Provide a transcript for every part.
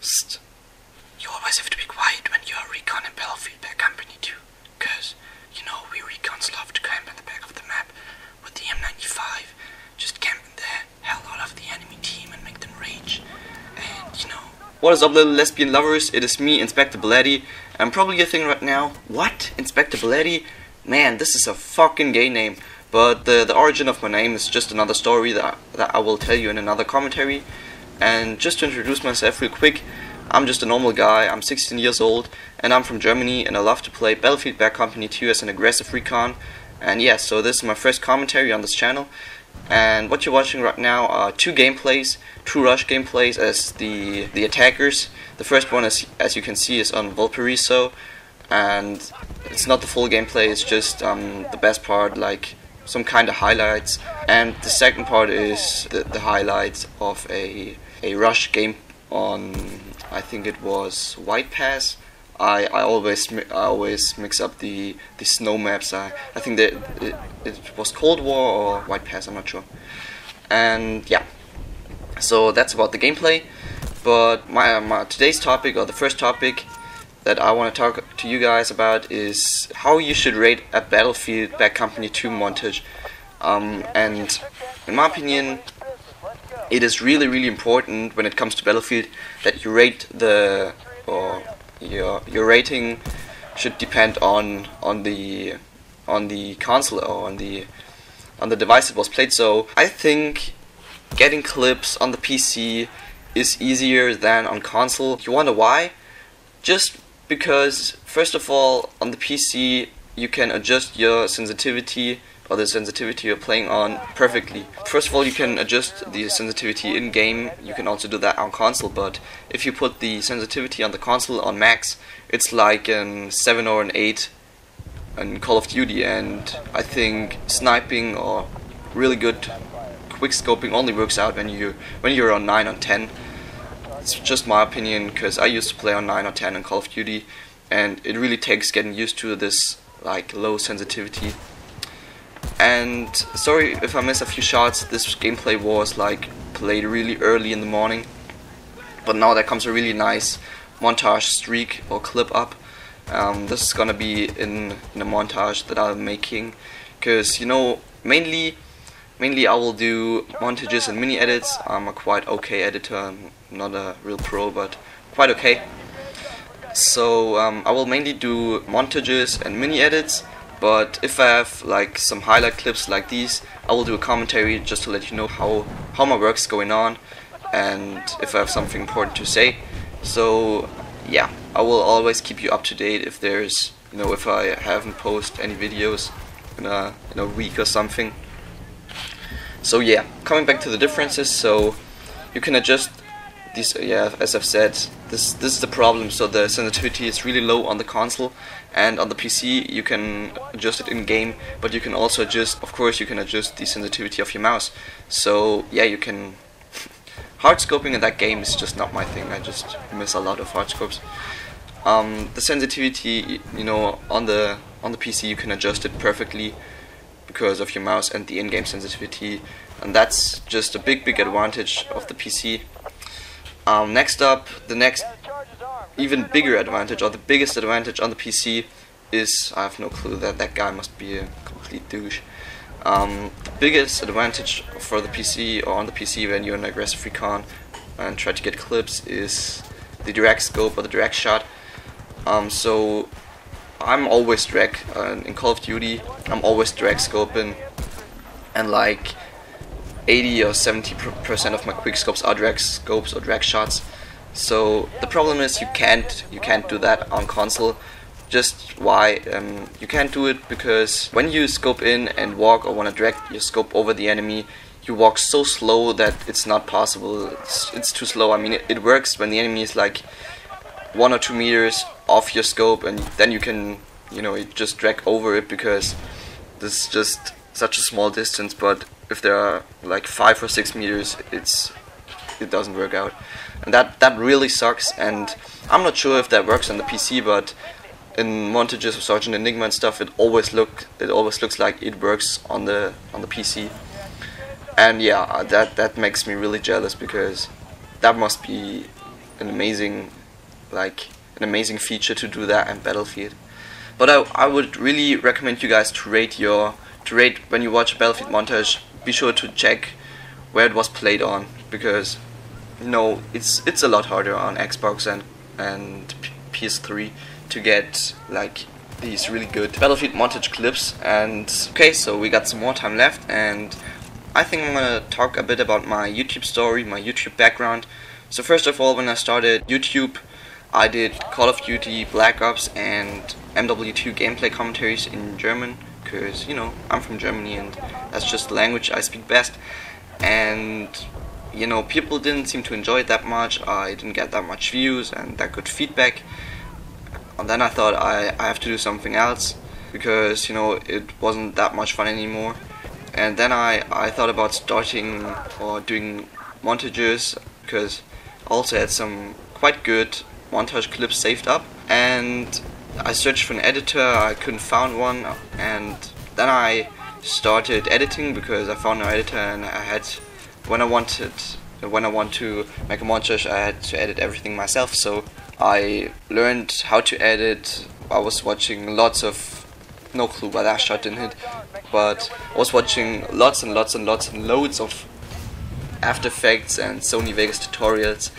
Psst. You always have to be quiet when you're recon in Battlefield Bad Company 2, cause, you know, we recons love to camp in the back of the map with the M95, just camping the hell out of the enemy team and make them rage, and, you know. What is up, little lesbian lovers? It is me, Inspector Belletti. I'm probably thinking right now, what? Inspector Belletti? Man, this is a fucking gay name. But the origin of my name is just another story that I will tell you in another commentary. And just to introduce myself real quick, I'm just a normal guy, I'm 16 years old, and I'm from Germany, and I love to play Battlefield Bad Company 2 as an aggressive recon. And yeah, so this is my first commentary on this channel. And what you're watching right now are two rush gameplays as the attackers. The first one, is, as you can see, is on Valparaiso, and it's not the full gameplay, it's just the best part, like some kind of highlights. And the second part is the highlights of a rush game on, I think it was White Pass. I always mix up the snow maps. I think that it was Cold War or White Pass, I'm not sure. And yeah, so that's about the gameplay. But my today's topic, or the first topic that I want to talk to you guys about, is how you should rate a Battlefield Bad Company 2 montage. And in my opinion, it is really important when it comes to Battlefield that you rate your rating should depend on the console or on the device it was played. So I think getting clips on the PC is easier than on console. You wonder why? Just because, first of all, on the PC you can adjust your sensitivity, or the sensitivity you're playing on, perfectly. First of all, you can adjust the sensitivity in game. You can also do that on console, but if you put the sensitivity on the console on max, it's like a 7 or an 8 in Call of Duty. And I think sniping or really good quick scoping only works out when you're on 9 or 10. It's just my opinion, because I used to play on 9 or 10 in Call of Duty, and it really takes getting used to this like low sensitivity. And sorry if I miss a few shots. This gameplay was like played really early in the morning, but now there comes a really nice montage streak or clip up. This is gonna be in a montage that I'm making, because, you know, mainly I will do montages and mini edits. I'm a quite okay editor. I'm not a real pro, but quite okay. So I will mainly do montages and mini edits. But if I have like some highlight clips like these, I will do a commentary just to let you know how my work's going on, and if I have something important to say. So yeah, I will always keep you up to date if there's, you know, if I haven't posted any videos in a week or something. So yeah, coming back to the differences, so you can adjust these, yeah, as I've said, this is the problem. So the sensitivity is really low on the console, and on the PC you can adjust it in game, but you can also adjust, of course, you can adjust the sensitivity of your mouse. So yeah, you can hard scoping in that game is just not my thing. I just miss a lot of hard scopes. The sensitivity, you know, on the PC you can adjust it perfectly because of your mouse and the in-game sensitivity, and that's just a big advantage of the PC. Next up, the next even bigger advantage, or the biggest advantage on the PC, is, I have no clue, that guy must be a complete douche. The biggest advantage for the PC, or on the PC, when you're in aggressive recon and try to get clips, is the direct scope or the direct shot. So I'm always direct in Call of Duty. I'm always direct scoping, and like 80 or 70% of my quick scopes are direct scopes or direct shots. So the problem is you can't do that on console. Just why? You can't do it because when you scope in and walk, or want to direct your scope over the enemy, you walk so slow that it's not possible. It's too slow. I mean, it works when the enemy is like 1 or 2 meters off your scope, and then you can, you know, just drag over it because this is just such a small distance. But if there are like 5 or 6 meters, it doesn't work out, and that really sucks. And I'm not sure if that works on the PC, but in montages of Sergeant Enigma and stuff, it always looks like it works on the PC. And yeah, that makes me really jealous, because that must be an amazing feature to do that in Battlefield. But I would really recommend you guys to rate when you watch a Battlefield montage. Be sure to check where it was played on, because it's a lot harder on Xbox and PS3 to get like these really good Battlefield montage clips. And okay, so we got some more time left, and I think I'm gonna talk a bit about my YouTube story, my YouTube background. So first of all, when I started YouTube, I did Call of Duty, Black Ops, and MW2 gameplay commentaries in German, because I'm from Germany and that's just the language I speak best. And people didn't seem to enjoy it that much. I didn't get that much views and that good feedback. And then I thought I have to do something else, because it wasn't that much fun anymore. And then I thought about starting or doing montages, because I also had some quite good montage clips saved up. And I searched for an editor, I couldn't find one, and then I started editing, because I found no editor, and when I want to make a montage, I had to edit everything myself. So I learned how to edit. I was watching lots of, no clue why that shot didn't hit, but I was watching lots and loads of After Effects and Sony Vegas tutorials.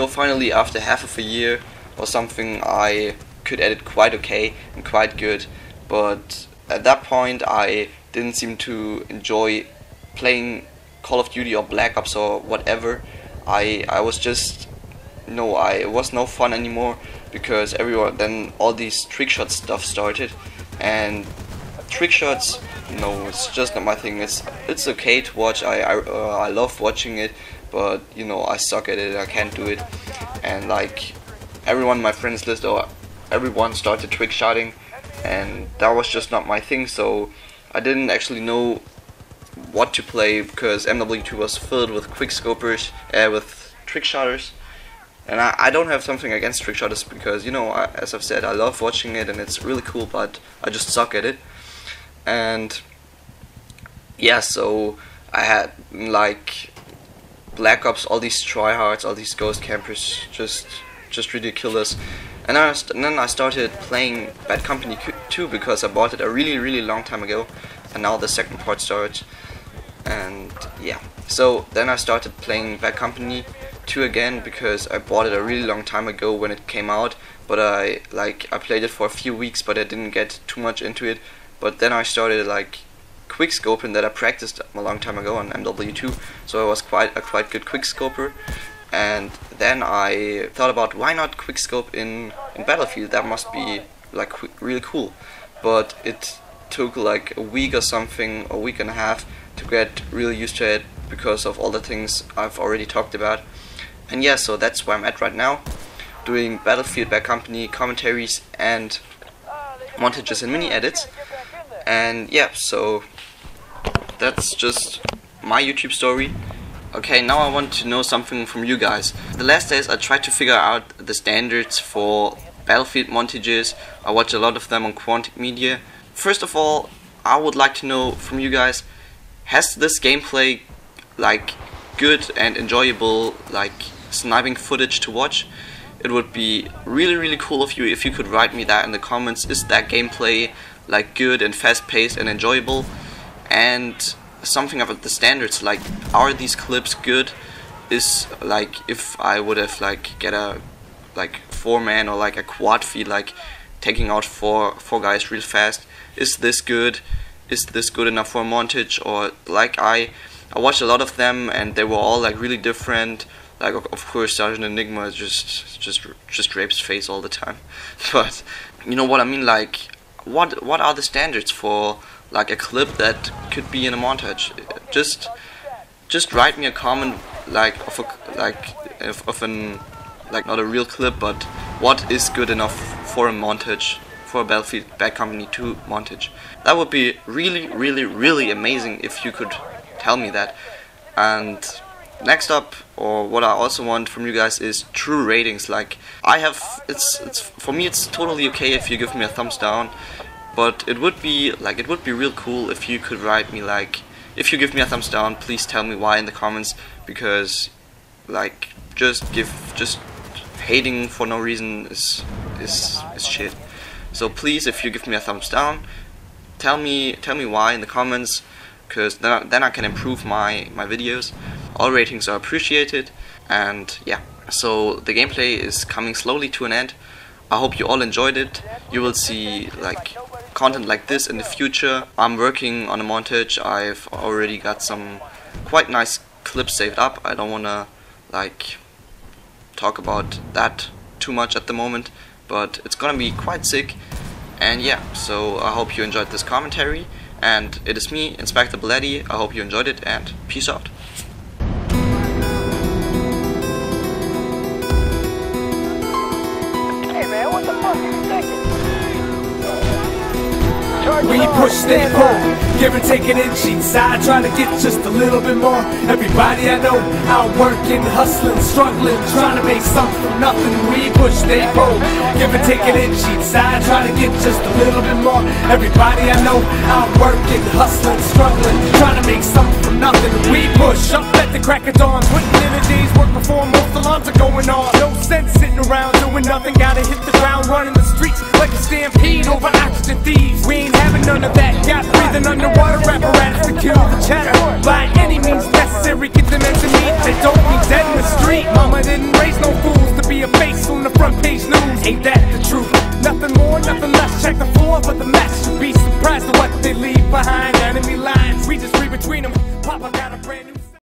Finally after half of a year or something, I could edit quite okay and quite good. But at that point I didn't seem to enjoy playing Call of Duty or Black Ops or whatever. I was just it was no fun anymore, because then all these trick shot stuff started, and trick shots, it's just not my thing. It's okay to watch. I love watching it, but I suck at it. I can't do it. And like everyone on my friends list, or everyone started trick shotting, and that was just not my thing. So I didn't actually know what to play, because MW2 was filled with quickscopers, with trick shotters. And I don't have something against trick shotters, because as I've said, I love watching it and it's really cool, but I just suck at it. And yeah, so I had like Black Ops, all these tryhards, all these ghost campers, just ridiculous. And then I started playing Bad Company 2, because I bought it a really long time ago, and now the second part starts. And yeah, so then I started playing Bad Company 2 again, because I bought it a really long time ago when it came out, but I played it for a few weeks, but I didn't get too much into it. But then I started like quickscoping, that I practiced a long time ago on MW2, so I was quite good quickscoper. And then I thought about, why not quickscope in Battlefield? That must be like really cool. But it took like a week or something, a week and a half, to get really used to it, because of all the things I've already talked about. And yeah, so that's where I'm at right now, doing Battlefield Bad Company commentaries and montages and mini edits. And yeah, so that's just my YouTube story. Okay, now I want to know something from you guys. The last days I tried to figure out the standards for Battlefield montages. I watch a lot of them on Quantic Media. First of all, I would like to know from you guys, has this gameplay like good and enjoyable like sniping footage to watch? It would be really cool of you if you could write me that in the comments. Is that gameplay like good and fast paced and enjoyable? And something about the standards, like are these clips good? Is like, if I would have like get a like 4-man or like a quad feed, like taking out four guys real fast, is this good? Is this good enough for a montage? Or like I watched a lot of them and they were all like really different. Like of course Sergeant Enigma just rapes face all the time. But you know what I mean, like what are the standards for like a clip that could be in a montage? Just write me a comment like of an like not a real clip, but what is good enough for a montage, for a Battlefield Bad Company 2 montage. That would be really amazing if you could tell me that. And next up, or what I also want from you guys, is true ratings. Like it's for me it's totally okay if you give me a thumbs down, but it would be real cool if you could write me like, if you give me a thumbs down, please tell me why in the comments, because like just hating for no reason is shit. So please, if you give me a thumbs down, tell me why in the comments, because then I can improve my videos. All ratings are appreciated. And yeah, so the gameplay is coming slowly to an end. I hope you all enjoyed it. You will see like content like this in the future. I'm working on a montage. I've already got some quite nice clips saved up. I don't wanna like talk about that too much at the moment, but it's gonna be quite sick. And yeah, so I hope you enjoyed this commentary, and it is me, Inspector Belletti. I hope you enjoyed it, and peace out. We push, they pull, give and take it in sheets. I try to get just a little bit more. Everybody I know out working, hustling, struggling, trying to make something from nothing. We push, they pull, give and take it in sheets. I try to get just a little bit more. Everybody I know out working, hustling, struggling, trying to make something from nothing. We push up at the crack of dawn, putting in a day's work before most alarms are going on. No sense sitting around doing nothing. Gotta hit the ground, running the streets like a stampede over oxygen thieves. We ain't having none of that. Got breathing underwater apparatus to kill the chatter. By any means necessary, get the men to meet. They don't mean dead in the street. Mama didn't raise no fools to be a face on the front page news. Ain't that the truth? Nothing more, nothing less. Check the floor for the mess. You'll be surprised at what they leave behind. Enemy lines, we just read between them. Papa got a brand new